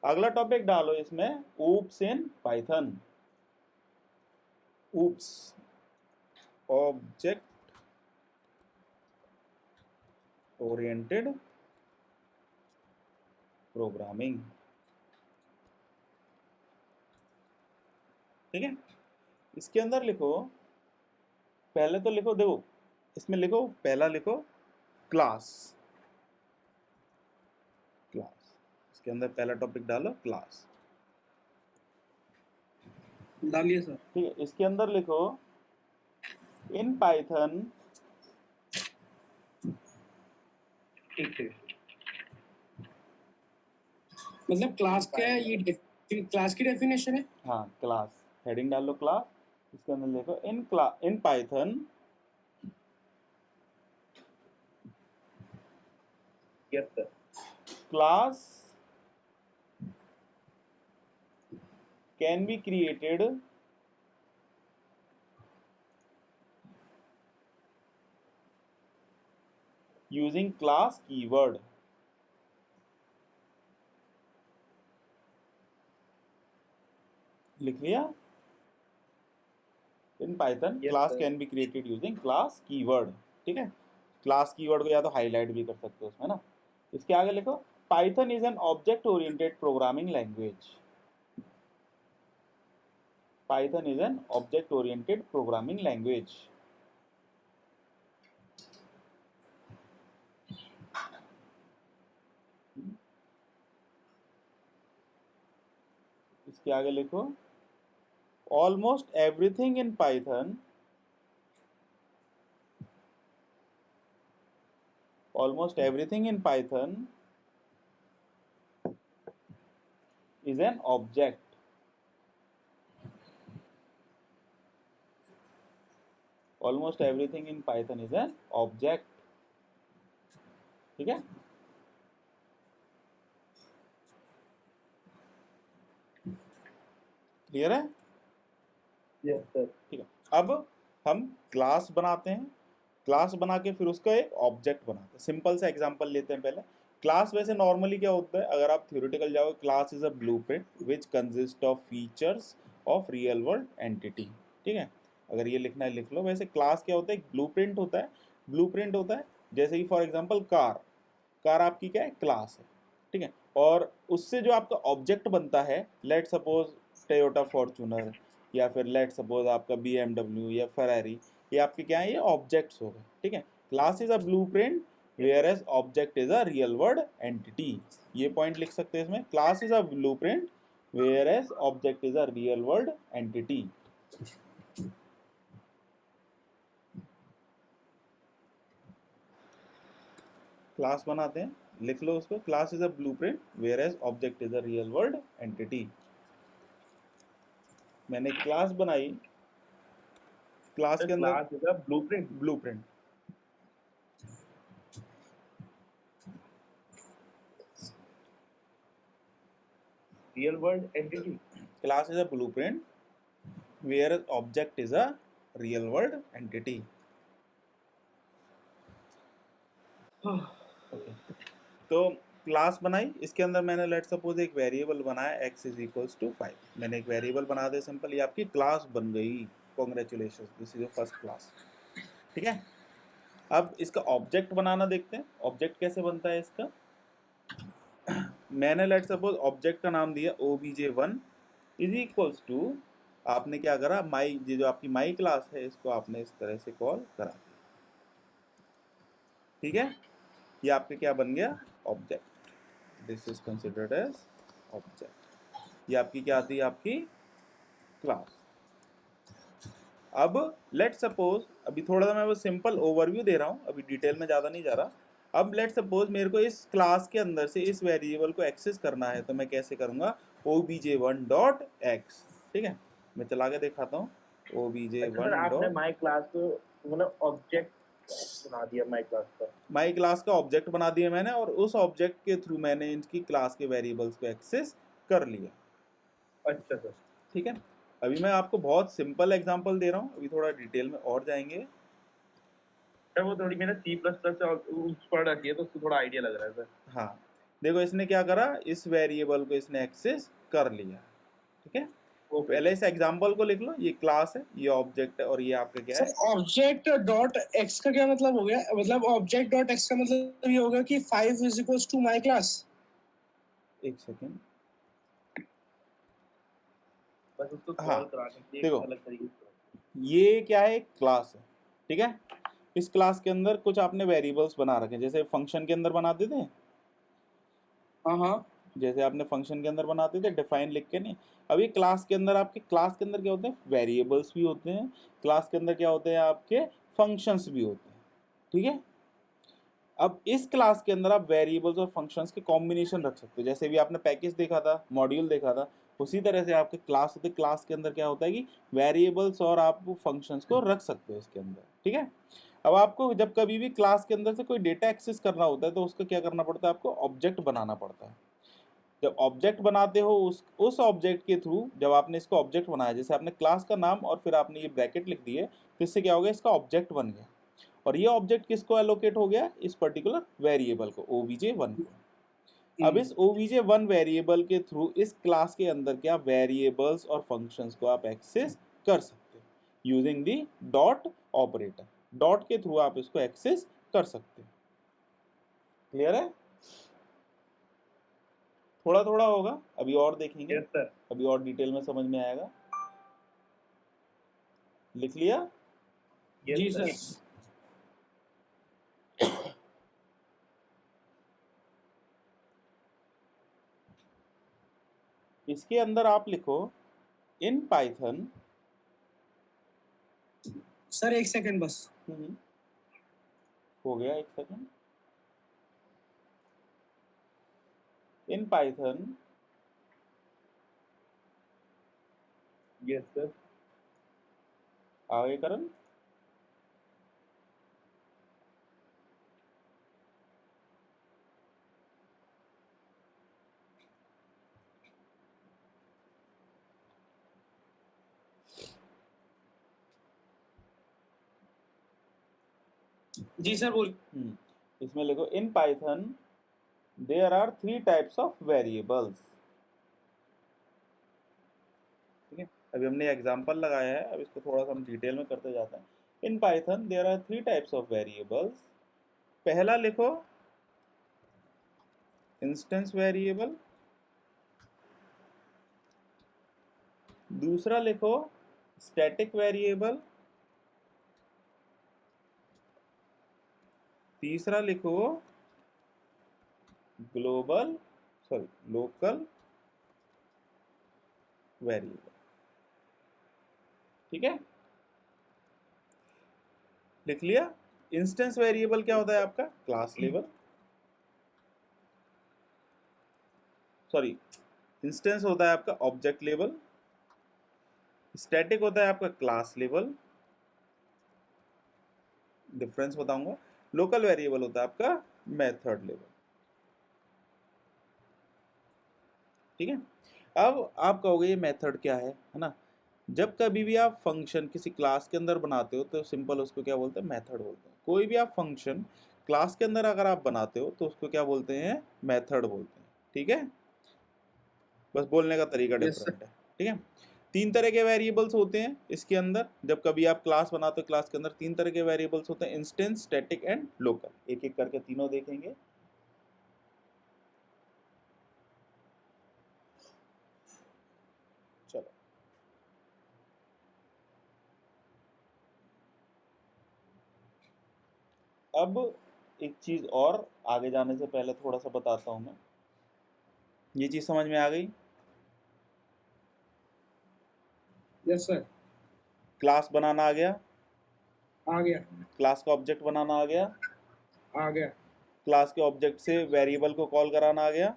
अगला टॉपिक डालो इसमें, oops in Python. Oops, object oriented programming. ठीक है, इसके अंदर लिखो, पहले तो लिखो, देखो इसमें लिखो, पहला लिखो क्लास। क्लास, इसके अंदर पहला टॉपिक डालो क्लास। डालिए सर। ठीक है, इसके अंदर लिखो इन पाइथन। ठीक है, मतलब क्लास क्या है, ये क्लास की डेफिनेशन है। हाँ, क्लास, हेडिंग डाल लो क्लास। इसके अंदर लिखो in Python yes sir. Class can be created using class keyword. लिख लिया? In Python Yes, class sir. Can be created using class keyword. ठीक है, क्लास कीवर्ड को या तो हाईलाइट भी कर सकते हो उसमें ना। इसके आगे लिखो, Python is an object oriented programming language. Python is an object oriented programming language. इसके आगे लिखो, almost everything in Python, almost everything in Python is an object. Almost everything in Python is an object. ठीक है, clear है? Yes sir. ठीक है, अब हम क्लास बनाते हैं। क्लास बना के फिर उसका एक ऑब्जेक्ट बनाते हैं। सिंपल सा एग्जांपल लेते हैं पहले। क्लास वैसे नॉर्मली क्या होता है, अगर आप थ्योरेटिकल जाओगे, class is a blueprint which consist of features of real world entity. ठीक है, अगर ये लिखना है लिख लो। वैसे क्लास क्या होता है, एक ब्लूप्रिंट होता है। ब्लूप्रिंट होता है जैसे कि फॉर एग्जांपल कार। कार आपकी क्या है, क्लास है। ठीक है, और उससे जो आपका ऑब्जेक्ट बनता है, लेट सपोज टोयोटा फॉर्च्यूनर, या फिर लेट सपोज आपका BMW या फरारी, ये आपके क्या है, ये ऑब्जेक्ट्स हो गए। ठीक है, class is a blueprint whereas object is a real world entity. ये पॉइंट लिख सकते हैं इसमें, class is a blueprint whereas object is a real world entity. Class बनाते हैं, लिख लो उसको, class is a blueprint whereas object is a real world entity. मैंने क्लास बनाई, क्लास के अंदर class is a blueprint blueprint, real world entity. Class is a blueprint where object is a real world entity. तो class बनाई, इसके अंदर मैंने let suppose एक वेरिएबल बनाया x इज इक्वल्स टू 5। मैंने एक वेरिएबल बना दिया सिंपल, ये आपकी क्लास बन गई। Congratulation, this is your first class. ठीक है, अब इसका ऑब्जेक्ट बनाना देखते हैं, ऑब्जेक्ट कैसे बनता है इसका। मैंने लेट सपोज ऑब्जेक्ट का नाम दिया obj1 इज इक्वल्स टू, आपने क्या करा, माई, ये जो आपकी माई क्लास है, इसको आपने इस तरह से कॉल करा दिया। ठीक है, ये आपके क्या बन गया, object. This is considered as object. ये आपकी क्या आती है, आपकी क्लास। अब लेट सपोज, अभी थोड़ा सा मैं वो सिंपल ओवरव्यू दे रहा हूँ, अभी डिटेल में ज़्यादा नहीं जा रहा। अब लेट सपोज मेरे को इस क्लास के अंदर से इस वेरिएबल को एक्सेस करना है, तो मैं कैसे करूँगा, obj1.x। ठीक है, मैं चला के दिखाता हूँ, अच्छा सर, obj1 आपने डॉट, माई क्लास को मतलब ऑब्जेक्ट बना दिया माई क्लास का। माई क्लास का ऑब्जेक्ट बना दिया मैंने, और उस ऑब्जेक्ट के थ्रू मैंने इनकी क्लास के वेरिएबल्स को एक्सेस कर लिया। अच्छा सर। ठीक है, अभी मैं आपको बहुत सिंपल एग्जांपल दे रहा हूँ, अभी थोड़ा डिटेल में और जाएंगे। सर वो थोड़ी मैंने C++ से उस पर रखी है तो उसको थोड़ा आइडिया लग रहा है सर। हाँ, देखो इसने क्या करा, इस वेरिएबल को इसने एक्सेस कर लिया, ठीक है। पहले इस एग्जांपल को लिख लो, ये क्लास है, ये ऑब्जेक्ट है, और ये आपका क्या है। सर ऑब्जेक्ट डॉट एक्स का क्या मतलब हो गया? मतलब ऑब्जेक्ट डॉट एक्स का मतलब ये होगा कि 5 is equals to my class. एक सेकेंड, बस उसको हाँ कॉल कराने के लिए देखो, एक अलग तरीके से। ये क्या है, क्लास है, ठीक है। इस क्लास के अंदर कुछ आपने वेरिएबल्स बना रखे हैं, जैसे फंक्शन के अंदर बनाते थे, हाँ हाँ जैसे आपने फंक्शन के अंदर बनाते थे डिफाइन लिख के, नहीं। अब ये क्लास के अंदर, आपके क्लास के अंदर क्या होते हैं, वेरिएबल्स भी होते हैं, क्लास के अंदर क्या होते हैं, आपके फंक्शंस भी होते हैं, ठीक है। अब इस क्लास के अंदर आप वेरिएबल्स और फंक्शंस के कॉम्बिनेशन रख सकते हो, जैसे भी आपने पैकेज देखा था, मॉड्यूल देखा था, उसी तरह से आपके क्लास होते, क्लास के अंदर क्या होता है कि वेरिएबल्स और आप फंक्शंस को रख सकते हो इसके अंदर, ठीक है। अब आपको जब कभी भी क्लास के अंदर से कोई डेटा एक्सेस करना होता है तो उसका क्या करना पड़ता है, आपको ऑब्जेक्ट बनाना पड़ता है। जब ऑब्जेक्ट बनाते हो, उस ऑब्जेक्ट के थ्रू, जब आपने इसको ऑब्जेक्ट बनाया, जैसे आपने क्लास का नाम और फिर आपने ये ब्रैकेट लिख दिए, तो इससे क्या हो गया, इसका ऑब्जेक्ट बन गया, और ये ऑब्जेक्ट किसको एलोकेट हो गया, इस पर्टिकुलर वेरिएबल को, obj1 को। अब इस obj1 वेरिएबल के थ्रू इस क्लास के अंदर क्या वेरिएबल्स और फंक्शंस को आप एक्सेस कर सकते हो using the dot operator. Dot के थ्रू आप इसको एक्सेस कर सकते हो। क्लियर है? थोड़ा थोड़ा होगा, अभी और देखेंगे, यस सर। अभी और डिटेल में समझ में आएगा। लिख लिया? यस जी सर। सर। इसके अंदर आप लिखो इन पाइथन। सर एक सेकंड बस। हो गया, एक second. In Python yes sir. आगे करण। जी सर बोल। इसमें लिखो in Python there are 3 types of variables, ठीक है। अभी हमने एग्जांपल लगाया है, अब इसको थोड़ा सा हम डिटेल में करते जाते हैं। In Python there are 3 types of variables. पहला लिखो इंस्टेंस वेरिएबल, दूसरा लिखो स्टैटिक वेरिएबल, तीसरा लिखो लोकल वेरिएबल, ठीक है। लिख लिया? इंस्टेंस वेरिएबल क्या होता है आपका, क्लास लेवल, सॉरी, इंस्टेंस होता है आपका ऑब्जेक्ट लेवल, स्टैटिक होता है आपका क्लास लेवल, डिफरेंस बताऊंगा, लोकल वेरिएबल होता है आपका मेथड लेवल, ठीक है। अब आप कहोगे ये मेथड क्या है ना। जब कभी भी आप फंक्शन किसी क्लास के अंदर बनाते हो तो सिंपल उसको क्या बोलते हैं, मेथड बोलते हैं। कोई भी आप फंक्शन क्लास के अंदर अगर आप बनाते हो तो उसको क्या बोलते हैं, मेथड बोलते हैं, ठीक है। बस बोलने का तरीका यस सर। डिफरेंट है, ठीक है। 3 तरह के वेरिएबल्स होते हैं इसके अंदर। जब कभी आप क्लास बनाते हो, क्लास के अंदर 3 तरह के वेरिएबल्स होते हैं, इंस्टेंस, स्टैटिक एंड लोकल। एक एक करके तीनों देखेंगे। चलो, अब एक चीज और आगे जाने से पहले थोड़ा सा बताता हूं मैं। ये चीज समझ में आ गई? Yes sir. क्लास बनाना आ गया, आ गया। क्लास का ऑब्जेक्ट बनाना आ गया, आ गया। क्लास के ऑब्जेक्ट से वेरिएबल को कॉल कराना आ गया,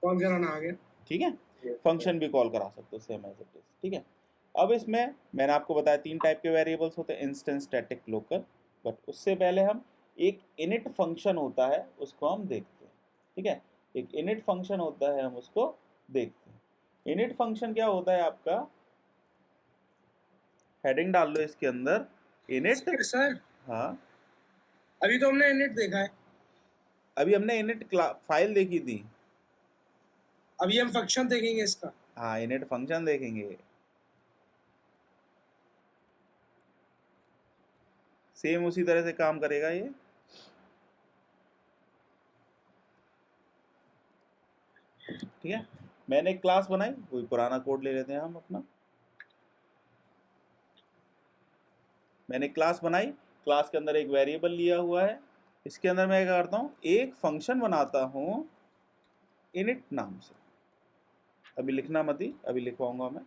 कॉल कराना आ गया। ठीक है। यस फंक्शन भी कॉल करा सकते हो सेम एज इट इज, ठीक है। अब इसमें मैंने आपको बताया 3 टाइप के वेरिएबल्स होते हैं, इंस्टेंस, स्टैटिक, लोकल। बट उससे पहले हम एक इनिट फंक्शन होता है उसको हम देखते हैं, ठीक है। एक इनिट फंक्शन होता है, हम उसको देखते हैं। इनिट फंक्शन क्या होता है आपका, हेडिंग डाल लो इसके अंदर, इनिट। सर हाँ, अभी तो हमने इनिट देखा है। अभी हमने इनिट फाइल देखी थी। अभी हम फंक्शन देखेंगे इसका। हाँ, इनिट फंक्शन देखेंगे। सेम उसी तरह से काम करेगा ये। ठीक है, मैंने एक क्लास बनाई, कोई पुराना कोड ले लेते हैं हम अपना। मैंने क्लास बनाई, क्लास के अंदर एक वेरिएबल लिया हुआ है, इसके अंदर मैं क्या करता हूँ, एक फंक्शन बनाता हूँ इनिट नाम से। अभी लिखना मत ही, अभी लिखवाऊंगा मैं,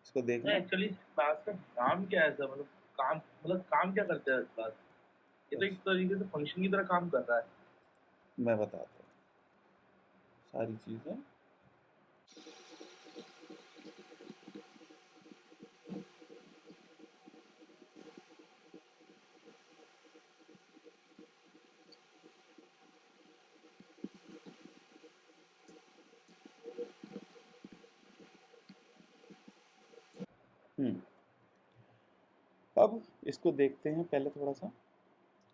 इसको देखना। एक्चुअली क्लास का नाम क्या है सर? मतलब काम क्या करता है क्लास? ये तो एक तरीके से फंक्शन की तरह काम कर रहा है। मैं बताता हूँ सारी चीजें। अब इसको देखते हैं पहले थोड़ा सा।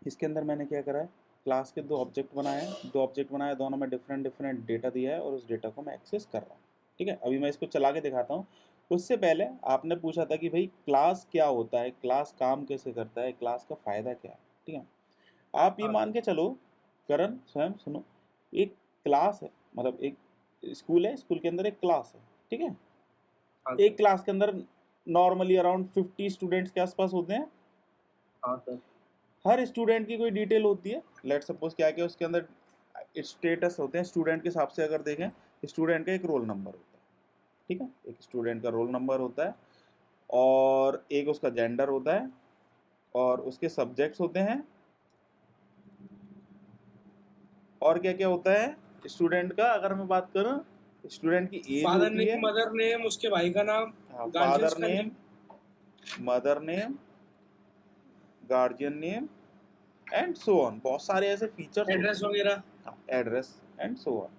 इसके अंदर मैंने क्या करा है, क्लास के दो ऑब्जेक्ट बनाए हैं, दोनों में डिफरेंट डिफरेंट डेटा दिया है और उस डेटा को मैं एक्सेस कर रहा हूँ। ठीक है, अभी मैं इसको चला के दिखाता हूँ। उससे पहले आपने पूछा था कि भाई क्लास क्या होता है, क्लास काम कैसे करता है, क्लास का फ़ायदा क्या है। ठीक है, आप ये हाँ मान के चलो, करण स्वयं सुनो, एक क्लास है, मतलब एक स्कूल है, स्कूल के अंदर एक क्लास है। ठीक है, हाँ एक क्लास के अंदर नॉर्मली अराउंड 50 स्टूडेंट्स के आसपास होते हैं। हाँ सर। हर स्टूडेंट की कोई डिटेल होती है। लेट सपोज क्या है, उसके अंदर स्टेटस होते हैं। स्टूडेंट के हिसाब से अगर देखें, स्टूडेंट का एक रोल नंबर होता है। ठीक है, एक स्टूडेंट का रोल नंबर होता है, और एक उसका जेंडर होता है, और उसके सब्जेक्ट्स होते हैं, और क्या क्या होता है स्टूडेंट का। अगर मैं बात करूं, स्टूडेंट की एज फादर होती है, नेम, मदर नेम, उसके भाई का नाम, गार्जियंस फादर का name, mother name, guardian name and so on. बहुत सारे ऐसे फीचर्स एड्रेस वगैरह। Address and so on.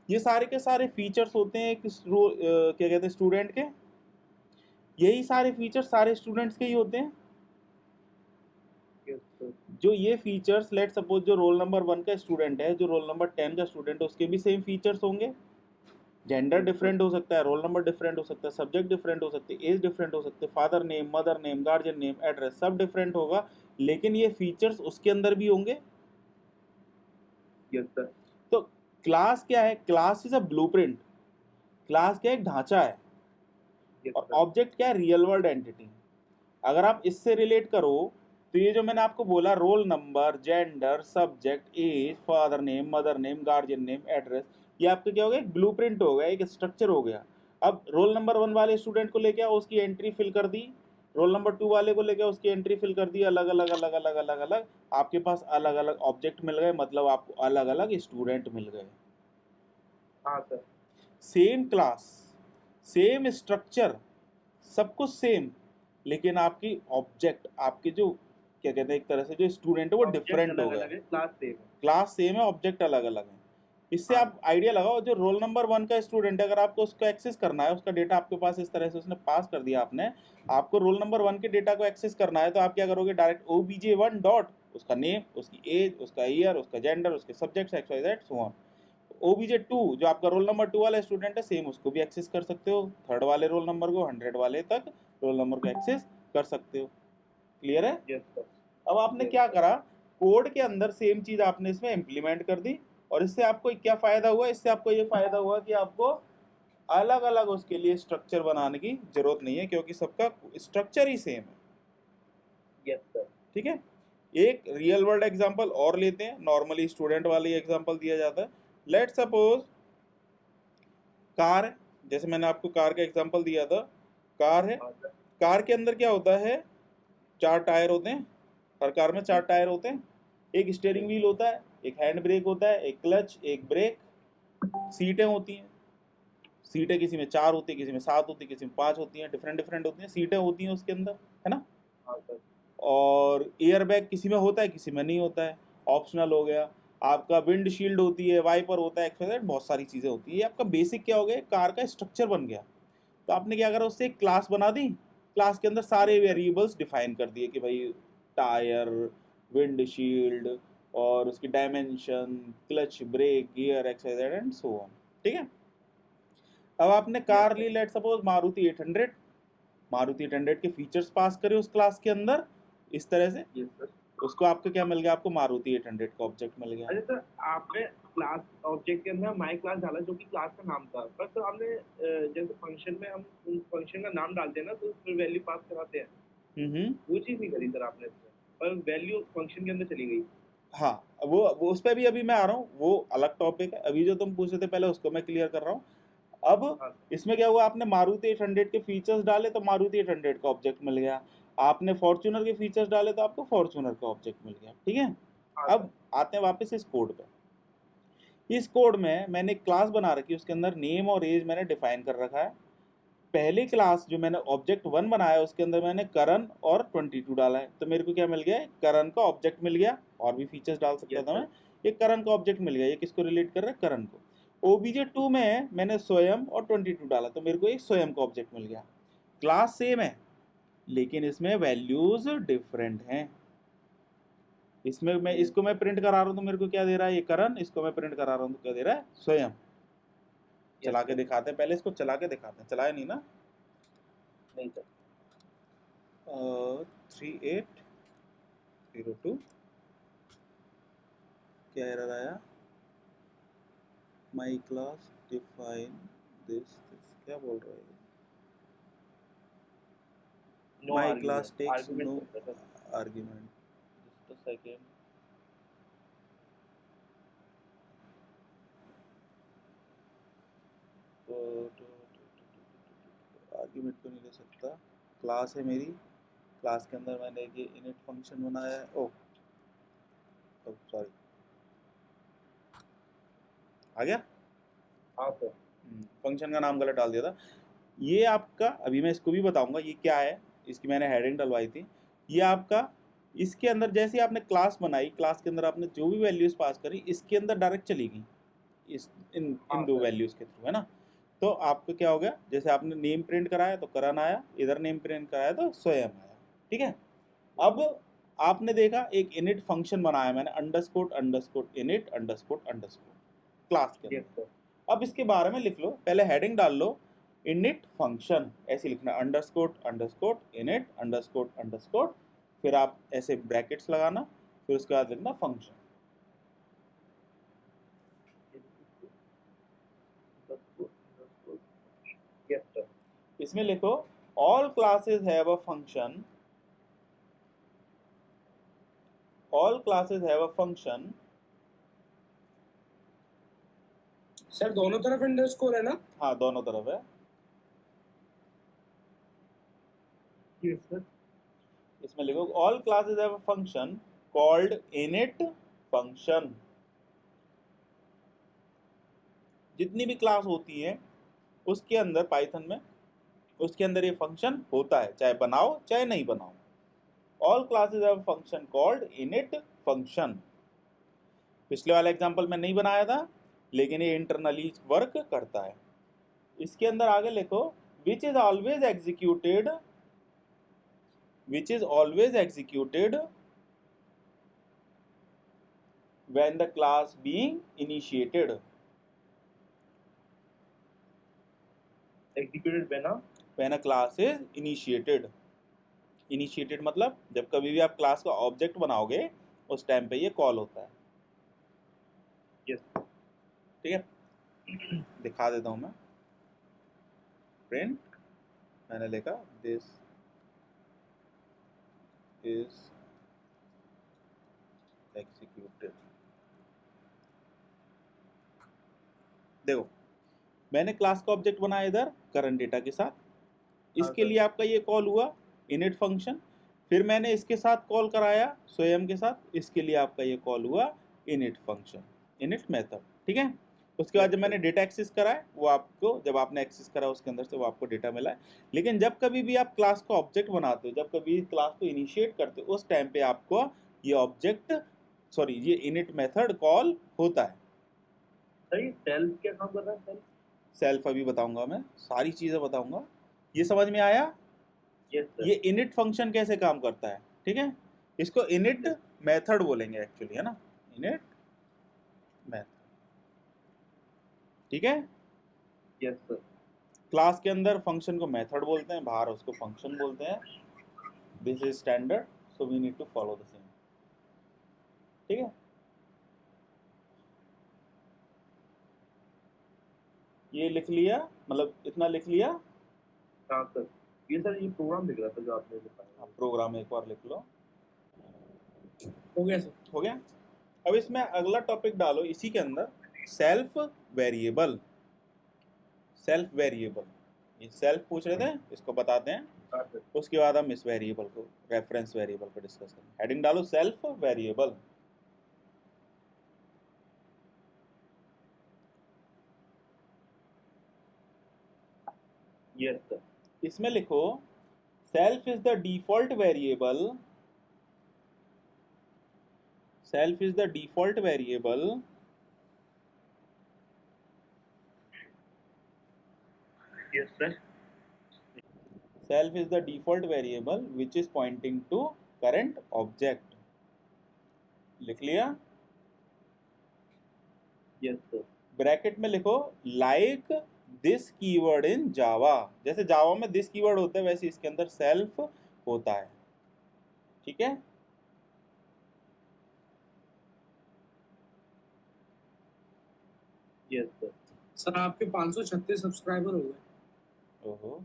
ये सारे के सारे फीचर्स होते हैं क्या कहते हैं स्टूडेंट के। यही सारे फीचर्स सारे स्टूडेंट्स के ही होते हैं। Yes, sir. जो ये फीचर्स, लेट सपोज जो रोल नंबर 1 का स्टूडेंट है, जो रोल नंबर 10 का स्टूडेंट है, उसके भी सेम फीचर्स होंगे। जेंडर डिफरेंट हो सकता है, रोल नंबर डिफरेंट हो सकता है, सब्जेक्ट डिफरेंट हो सकते हैं, एज डिफरेंट हो सकते हैं, father name, mother name, guardian name, address सब डिफरेंट होगा, लेकिन ये फीचर्स उसके अंदर भी होंगे। Yes, sir. तो क्लास क्या है, class is a blueprint. Class क्या है, एक ढांचा है। Yes, और sir. ऑब्जेक्ट क्या है, रियल वर्ल्ड एंटिटी। अगर आप इससे रिलेट करो, तो ये जो मैंने आपको बोला, roll number, gender, subject, age, father name, mother name, guardian name, address, ये आपका क्या हो गया, एक ब्लूप्रिंट हो गया, एक स्ट्रक्चर हो गया। अब रोल नंबर 1 वाले स्टूडेंट को लेके आओ, उसकी एंट्री फिल कर दी। रोल नंबर 2 वाले को लेके आओ, उसकी एंट्री फिल कर दी। अलग अलग अलग अलग अलग अलग आपके पास अलग अलग ऑब्जेक्ट मिल गए, मतलब आपको अलग अलग स्टूडेंट मिल गए। हाँ sir. Same class, same structure, सब कुछ सेम, लेकिन आपकी ऑब्जेक्ट, आपके जो क्या कहते हैं, एक तरह से जो स्टूडेंट है वो डिफरेंट हो अलग गए। अलग है, क्लास सेम है। क्लास सेम है, ऑब्जेक्ट अलग अलग है। इससे हाँ। आप आइडिया लगाओ, जो रोल नंबर 1 का स्टूडेंट है, अगर आपको उसको एक्सेस करना है, उसका डेटा आपके पास इस तरह से उसने पास कर दिया, आपने, आपको रोल नंबर 1 के डेटा को एक्सेस करना है, तो आप क्या करोगे, डायरेक्ट obj1 डॉट उसका नेम, उसकी एज, उसका ईयर, उसका जेंडर, उसके subjects XYZ so on. obj2 जो आपका रोल नंबर 2 वाला स्टूडेंट है, सेम उसको भी एक्सेस कर सकते हो। थर्ड वाले रोल नंबर को, 100 वाले तक रोल नंबर को एक्सेस कर सकते हो। क्लियर है? Yes, sir. अब आपने Yes, क्या sir. करा, कोड के अंदर सेम चीज आपने इसमें इंप्लीमेंट कर दी, और इससे आपको क्या फायदा हुआ, इससे आपको ये फायदा हुआ कि आपको अलग अलग उसके लिए स्ट्रक्चर बनाने की जरूरत नहीं है, क्योंकि सबका स्ट्रक्चर ही सेम है। Yes, sir. ठीक है, एक रियल वर्ल्ड एग्जांपल और लेते हैं। नॉर्मली स्टूडेंट वाली एग्जांपल दिया जाता है। लेट सपोज कार है, जैसे मैंने आपको कार का एग्जांपल दिया था। कार है, हाँ सर। कार के अंदर क्या होता है, 4 टायर होते हैं। हर कार में 4 टायर होते हैं, एक स्टीयरिंग व्हील होता है, एक हैंड ब्रेक होता है, एक क्लच, एक ब्रेक, सीटें होती हैं। सीटें किसी में 4 होती है, किसी में 7 होती है, किसी में 5 होती हैं, डिफरेंट डिफरेंट होती हैं सीटें होती हैं उसके अंदर, है ना। हाँ सर। और एयर बैग किसी में होता है, किसी में नहीं होता है, ऑप्शनल हो गया। आपका विंड शील्ड होती है, वाइपर होता है, एक्सवाइजेड बहुत सारी चीज़ें होती है। ये आपका बेसिक क्या हो गया, कार का स्ट्रक्चर बन गया। तो आपने क्या करा, उससे एक क्लास बना दी। क्लास के अंदर सारे वेरिएबल्स डिफाइन कर दिए कि भाई टायर, विंड शील्ड, और उसकी dimension, clutch, brake, gear, exercise and so on. ठीक है, अब आपने कार ली, लेट सपोज मारुति 800, मारुति 800 के फीचर्स पास करे उस क्लास के अंदर इस तरह से, यस सर। उसको आपको क्या मिल गया, आपको मारुति 800 का ऑब्जेक्ट मिल गया। अच्छा सर, आपने क्लास ऑब्जेक्ट के अंदर माई क्लास डाला जो कि क्लास का नाम था, पर तो हमने जैसे फंक्शन में हम उस फंक्शन का नाम डालते हैं ना, तो उसमें वैल्यू पास कराते हैं, वो चीज़ नहीं करी सर आपने इसमें, पर वैल्यू फंक्शन के अंदर चली गई। हाँ, वो उस पर भी अभी मैं आ रहा हूँ, वो अलग टॉपिक है। अभी जो तुम पूछ रहे थे पहले उसको मैं क्लियर कर रहा हूँ। अब हाँ इसमें क्या हुआ, आपने मारुति 800 के फीचर्स डाले तो मारुति 800 का ऑब्जेक्ट मिल गया, आपने फॉर्च्यूनर के फीचर्स डाले तो आपको फॉर्च्यूनर का ऑब्जेक्ट मिल गया। ठीक है, हाँ अब आते हैं वापस इस कोड पे। इस कोड में मैंने एक क्लास बना रखी है, उसके अंदर नेम और एज मैंने डिफाइन कर रखा है। पहले क्लास जो मैंने ऑब्जेक्ट 1 बनाया उसके अंदर मैंने करण और 22 डाला है, तो मेरे को क्या मिल गया, करण का ऑब्जेक्ट मिल गया। और भी फीचर्स डाल सकता Yes, था मैं, ये करण का ऑब्जेक्ट मिल गया। ये किसको रिलेट कर रहा है, करण को। OBJ2 में मैंने स्वयं और 22 डाला, तो मेरे को एक स्वयं का ऑब्जेक्ट मिल गया। क्लास सेम है लेकिन इसमें वैल्यूज डिफरेंट हैं। इसमें मैं इसको मैं प्रिंट करा रहा हूँ तो मेरे को क्या दे रहा है, ये करण। इसको मैं प्रिंट करा रहा हूँ तो क्या दे रहा है, स्वयं। चला के दिखाते हैं, पहले इसको चला के दिखाते हैं। चलाया नहीं ना, नहीं सर। 3802 क्या एरर आया, माई क्लास डिफाइन दिस, क्या बोल रहा है, my class takes no argument. Just a second, argument तो नहीं ले सकता, क्लास है मेरी, क्लास के अंदर मैंने ये इनिट फंक्शन बनाया है। ओह सॉरी, आ गया, हाँ सर। फंक्शन का नाम गलत डाल दिया था। ये आपका, अभी मैं इसको भी बताऊंगा ये क्या है, इसकी मैंने हेडिंग डलवाई थी। ये आपका, इसके अंदर जैसे आपने क्लास बनाई, क्लास के अंदर आपने जो भी वैल्यूज पास करी इसके अंदर डायरेक्ट चली गई, इन दो वैल्यूज के थ्रू, है ना। तो आपको क्या हो गया, जैसे आपने नेम प्रिंट कराया तो करण आया, इधर नेम प्रिंट कराया तो स्वयं आया। ठीक है, अब आपने देखा एक इनिट फंक्शन बनाया मैंने, underscore underscore init underscore underscore class के अंदर। अब इसके बारे में लिख लो, पहले हेडिंग डाल लो, इनिट फंक्शन ऐसे लिखना, underscore underscore init underscore underscore, फिर आप ऐसे ब्रैकेट्स लगाना, फिर उसके बाद लिखना फंक्शन। इसमें लिखो all classes have a function, all classes have a function. Sir दोनों तरफ अंडरस्कोर है ना? हाँ दोनों तरफ है। Yes, sir. इसमें लिखो all classes have a function called init function. जितनी भी क्लास होती है उसके अंदर पाइथन में, उसके अंदर ये फंक्शन होता है, चाहे बनाओ चाहे नहीं बनाओ। All classes have a function called init function. पिछले वाला एग्जांपल में नहीं बनाया था लेकिन ये इंटरनली वर्क करता है। इसके अंदर आगे लिखो which is always executed, which is always executed when the class being initiated. Executed when a class is initiated. initiated मतलब जब कभी भी आप क्लास का ऑब्जेक्ट बनाओगे उस टाइम पे ये कॉल होता है। Yes. ठीक है, दिखा देता हूं मैं। प्रिंट मैंने लिखा दिस is executed। देखो मैंने क्लास का ऑब्जेक्ट बनाया इधर करंट डेटा के साथ, इसके लिए आपका ये कॉल हुआ इनिट फंक्शन, फिर मैंने इसके साथ कॉल कराया स्वयं के साथ, इसके लिए आपका ये कॉल हुआ इनिट फंक्शन, इनिट मेथड। ठीक है, उसके बाद जब मैंने डेटा एक्सेस करा है वो आपको, जब आपने एक्सेस करा उसके अंदर से वो आपको डेटा मिला है। लेकिन जब कभी भी आप क्लास का ऑब्जेक्ट बनाते हो, जब कभी क्लास को इनिशिएट करते हो, उस टाइम पे आपको ये ऑब्जेक्ट सॉरी ये इनिट मेथड कॉल होता है। सही, सेल्फ क्या काम कर रहा है? सेल्फ सेल्फ अभी बताऊंगा, मैं सारी चीजें बताऊंगा। ये समझ में आया? Yes, sir. ये इनिट फंक्शन कैसे काम करता है। ठीक है, इसको इनिट मेथड बोलेंगे एक्चुअली, है ना, इनिट मेथड। ठीक है, यस सर। क्लास के अंदर फंक्शन को मेथड बोलते हैं, बाहर उसको फंक्शन बोलते हैं। This is standard, so we need to follow the same. ठीक है, ये लिख लिया, मतलब इतना लिख लिया। हाँ सर, ये सर ये प्रोग्राम दिख रहा था जो आपने बताया। आप प्रोग्राम एक बार लिख लो। हो गया सर। हो गया। अब इसमें अगला टॉपिक डालो इसी के अंदर, सेल्फ वेरिएबल। सेल्फ वेरिएबल, ये सेल्फ पूछ रहे थे, इसको बताते हैं। हाँ सर। उसके बाद हम इस वेरिएबल को, रेफरेंस वेरिएबल को डिस्कस करें। हेडिंग डालो सेल्फ वेरिएबल। Yes sir. इसमें लिखो self is the default variable, self is the default variable yes sir. self is the default variable which is pointing to current object। लिख लिया। Yes sir. Bracket में लिखो like this keyword इन जावा, जैसे जावा में this keyword होता है वैसे इसके अंदर सेल्फ होता है। ठीक है, यस सर। सर आपके 536 सब्सक्राइबर हो गए। ओहो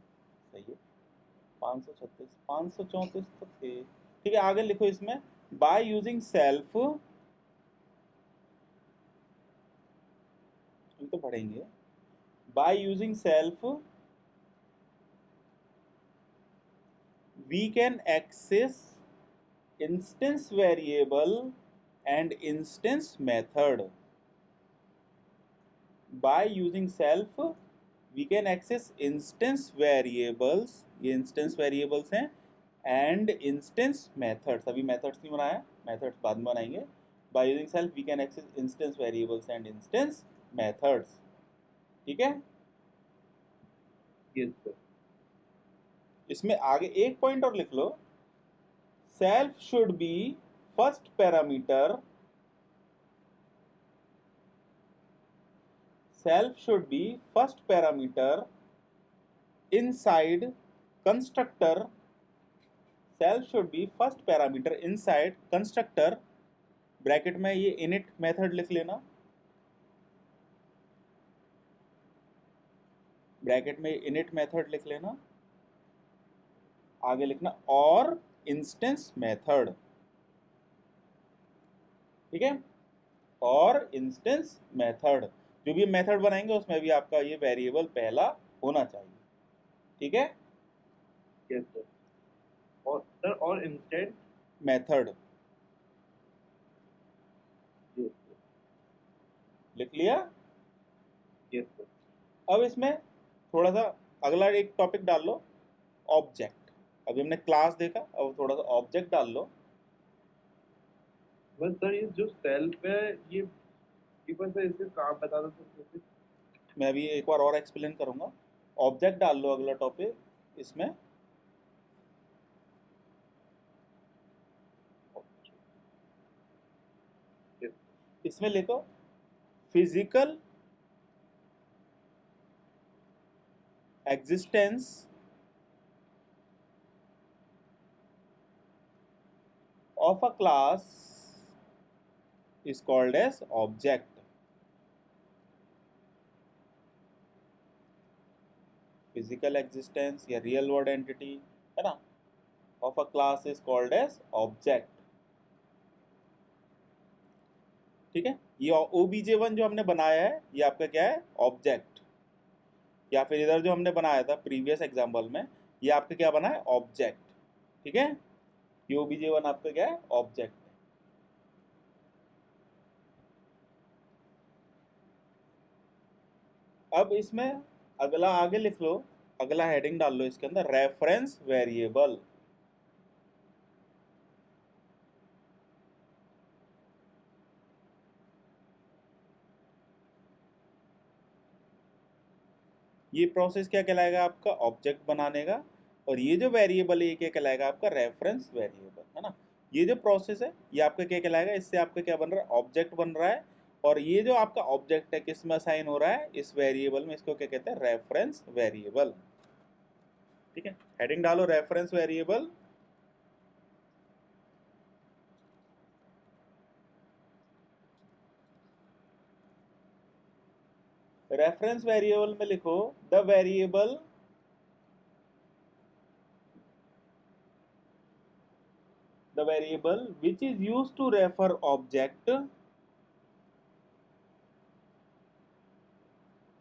सही है, 536 534 तो थे। ठीक है, आगे लिखो इसमें बाय यूजिंग सेल्फ, हम तो पढ़ेंगे। By using self we can access instance variable and instance method। by using self we can access instance variables, ये instance variables हैं, and instance methods, अभी methods नहीं बनाया, methods बाद में बनाएंगे। by using self we can access instance variables and instance methods। ठीक है, यस सर। इसमें आगे एक पॉइंट और लिख लो, self should be first parameter, self should be first parameter inside constructor, self should be first parameter inside constructor। Bracket में ये init मेथड लिख लेना, ब्रैकेट में init मेथड लिख लेना, आगे लिखना और इंस्टेंस मेथड। ठीक है, और इंस्टेंस मेथड, जो भी मेथड बनाएंगे उसमें भी आपका ये वेरिएबल पहला होना चाहिए। ठीक है, यस सर। और सर और इंस्टेंट मेथड यस सर। लिख लिया। Yes sir. अब इसमें थोड़ा सा अगला एक टॉपिक डाल लो, ऑब्जेक्ट। अभी हमने क्लास देखा, अब थोड़ा सा ऑब्जेक्ट डाल लो। बस सर ये जो सेल्फ है ये एक बार सर इसे काम बता दो सर। मैं अभी एक बार और एक्सप्लेन करूंगा। ऑब्जेक्ट डाल लो अगला टॉपिक इसमें। इसमें लिखो physical existence of a class is called as object। Physical existence या रियल वर्ल्ड एंटिटी है ना, of a class is called as object। ठीक है, ये obj1 जो हमने बनाया है ये आपका क्या है, ऑब्जेक्ट। या फिर इधर जो हमने बनाया था प्रीवियस एग्जांपल में, ये आपका क्या बना है, ऑब्जेक्ट। ठीक है, ये obj1 आपका क्या है, ऑब्जेक्ट। अब इसमें अगला आगे लिख लो, अगला हेडिंग डाल लो इसके अंदर, रेफरेंस वेरिएबल। ये प्रोसेस क्या कहलाएगा आपका, ऑब्जेक्ट बनाने का। और ये जो वेरिएबल है ये क्या कहलाएगा आपका, रेफरेंस वेरिएबल, है ना। ये जो प्रोसेस है ये आपका क्या कहलाएगा, इससे आपका क्या बन रहा है, ऑब्जेक्ट बन रहा है। और ये जो आपका ऑब्जेक्ट है किस में असाइन हो रहा है, इस वेरिएबल में, इसको क्या कहते हैं, रेफरेंस वेरिएबल। ठीक है, हेडिंग डालो रेफरेंस वेरिएबल। रेफरेंस वेरिएबल में लिखो the variable which is used to refer object,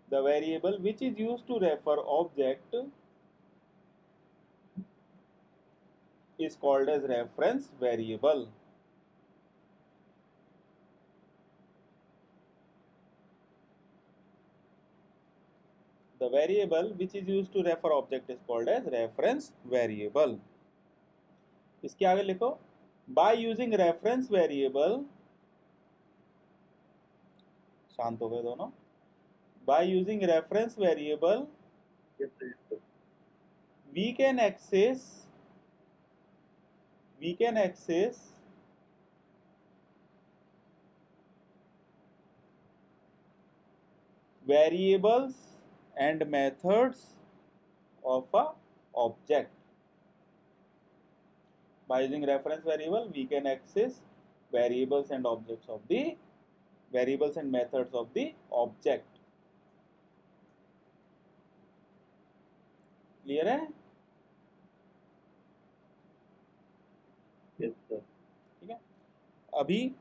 the variable which is used to refer object is called as reference variable. The variable which is used to refer object is called as reference variable. इसके आगे लिखो by using reference variable, शांत हो गए दोनों, by using reference variable Yes, sir. Yes, sir. we can access variables and methods of a object. By using reference variable we can access variables and objects of the variables and methods of the object. Clear है? Yes, sir. ठीक है, अभी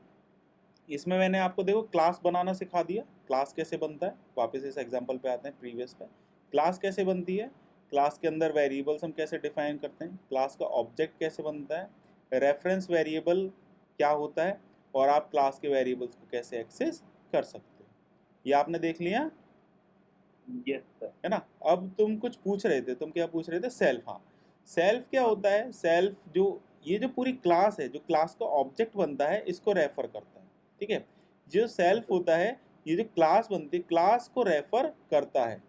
इसमें मैंने आपको देखो class बनाना सिखा दिया, क्लास कैसे बनता है। वापस इस एग्जांपल पे आते हैं, प्रीवियस पे। क्लास कैसे बनती है, क्लास के अंदर वेरिएबल्स हम कैसे डिफाइन करते हैं, क्लास का ऑब्जेक्ट कैसे बनता है, रेफरेंस वेरिएबल क्या होता है, और आप क्लास के वेरिएबल्स को कैसे एक्सेस कर सकते हो। ये आपने देख लिया Yes, sir. है ना। अब तुम कुछ पूछ रहे थे, तुम क्या पूछ रहे थे, सेल्फ। हाँ, सेल्फ क्या होता है, सेल्फ जो ये जो पूरी क्लास है, जो क्लास का ऑब्जेक्ट बनता है, इसको रेफर करता है। ठीक है, जो सेल्फ होता है, ये जो क्लास बनती है, क्लास को रेफर करता है।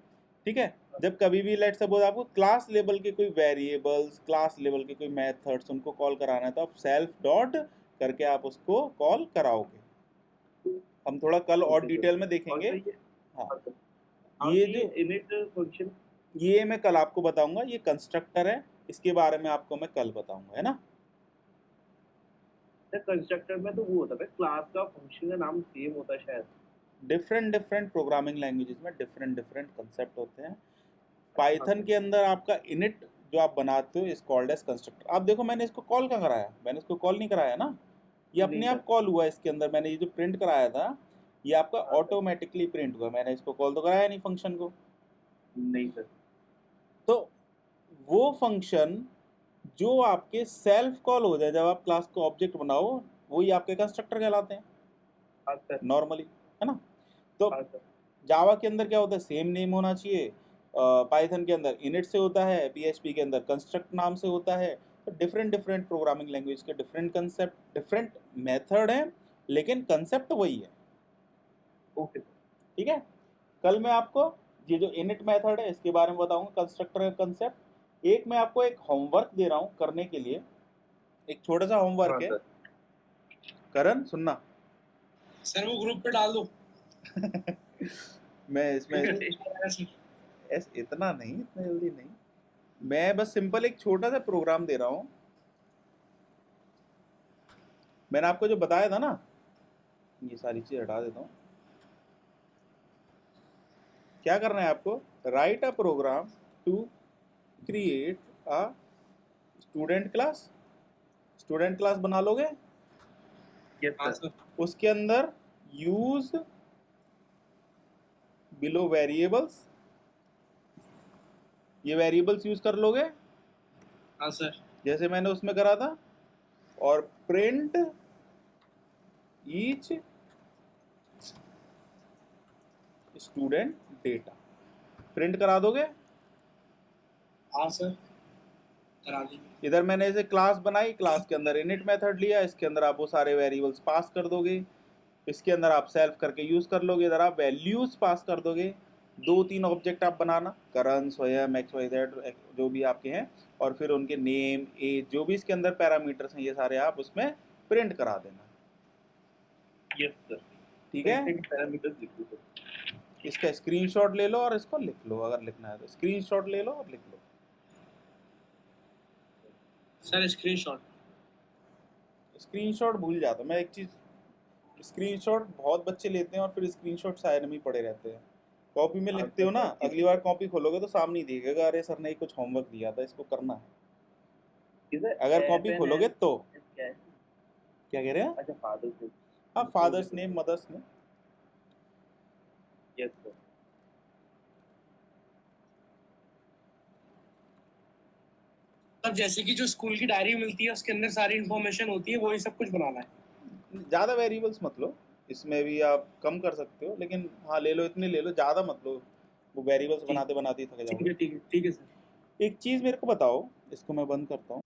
ठीक है, जब कभी भी लेट सपोज आपको क्लास लेवल के कोई वेरिएबल्स, क्लास लेवल के कोई मेथड्स, उनको कॉल कराना है, तो आप सेल्फ डॉट करके आप उसको कॉल कराओगे। हम थोड़ा कल और डिटेल में देखेंगे। हाँ, ये जो इनिट फंक्शन, ये मैं कल आपको बताऊंगा, ये कंस्ट्रक्टर है, इसके बारे में आपको मैं कल बताऊंगा, है ना। कंस्ट्रक्टर में तो वो होता है क्लास का फंक्शन का नाम सेम होता है शायद। डिफरेंट प्रोग्रामिंग लैंग्वेजेस में डिफरेंट कंसेप्ट होते हैं। पाइथन के अंदर आपका इनिट जो आप बनाते हो इज कॉल्ड एज कंस्ट्रक्टर। आप देखो मैंने इसको कॉल कहाँ कराया, मैंने इसको कॉल नहीं कराया ना, ये अपने आप कॉल हुआ। इसके अंदर मैंने ये जो प्रिंट कराया था, ये आपका ऑटोमेटिकली प्रिंट हुआ, मैंने इसको कॉल तो कराया नहीं फंक्शन को। नहीं सर। तो वो फंक्शन जो आपके सेल्फ कॉल हो जाए जब आप क्लास को ऑब्जेक्ट बनाओ, वही आपके कंस्ट्रक्टर कहलाते हैं नॉर्मली, है ना। तो जावा के अंदर क्या होता है, सेम नेम होना चाहिए। पाइथन के अंदर इनिट से होता है, पीएचपी के अंदर कंस्ट्रक्ट नाम से होता है। तो डिफरेंट प्रोग्रामिंग लैंग्वेज के डिफरेंट कंसेप्ट, डिफरेंट मेथड हैं, लेकिन कंसेप्ट वही है। ओके, ठीक है, कल मैं आपको ये जो इनिट मेथड है इसके बारे में बताऊंगा, कंस्ट्रक्टर का कंसेप्ट। एक मैं आपको एक होमवर्क दे रहा हूँ करने के लिए, एक छोटा सा होमवर्क है। करण सुनना सर, वो ग्रुप पे डाल दो। मैं इसमें इतना नहीं, इतना जल्दी नहीं, मैं बस सिंपल एक छोटा सा प्रोग्राम दे रहा हूँ। मैंने आपको जो बताया था ना, ये सारी चीज हटा देता हूँ। क्या करना है आपको, write a program to create a student class. Student class बना लोगे, उसके अंदर यूज बिलो वेरिएबल्स, ये वेरिएबल्स यूज कर लोगे। हाँ सर, जैसे मैंने उसमें करा था। और print each student data, print करा दोगे। हाँ सर, करा देंगे। इधर मैंने इसे क्लास बनाई, क्लास के अंदर इनिट मेथड लिया, इसके अंदर आप वो सारे वेरिएबल्स पास कर दोगे, इसके अंदर आप सेल्फ करके यूज कर लोगे, इधर आप वैल्यूज पास कर दोगे। 2-3 ऑब्जेक्ट आप बनाना, करण, स्वयं, एक्स वाई जेड जो भी आपके हैं, और फिर उनके नेम, एज, जो भी इसके अंदर पैरामीटर्स हैं ये सारे आप उसमें प्रिंट करा देना। Yes sir. ठीक है, पैरामीटर्स लिख दो सर। इसका स्क्रीनशॉट ले लो और इसको लिख लो, अगर लिखना है तो स्क्रीनशॉट ले लो और लिख लो। सर स्क्रीनशॉट भूल जाता मैं एक चीज़, स्क्रीनशॉट बहुत बच्चे लेते हैं और फिर स्क्रीनशॉट साइड में ही पड़े रहते हैं। कॉपी में लिखते हो ना, अगली बार कॉपी खोलोगे तो सामने ही दिखेगा, अरे सर ने कुछ होमवर्क दिया था इसको करना है। अगर कॉपी खोलोगे तो क्या कह रहे हैं? अच्छा फादर्स नेम। हाँ, father's name, mother's name. Yes sir. अब जैसे कि जो स्कूल की डायरी मिलती है उसके अंदर सारी इंफॉर्मेशन होती है, वही सब कुछ बनाना है। ज़्यादा वेरिएबल्स मत लो, इसमें भी आप कम कर सकते हो, लेकिन हाँ ले लो, इतने ले लो, ज़्यादा मत लो, वो वेरिएबल्स बनाते बनाते ही थक जाओगे। ठीक है सर। एक चीज़ मेरे को बताओ, इसको मैं बंद करता हूँ।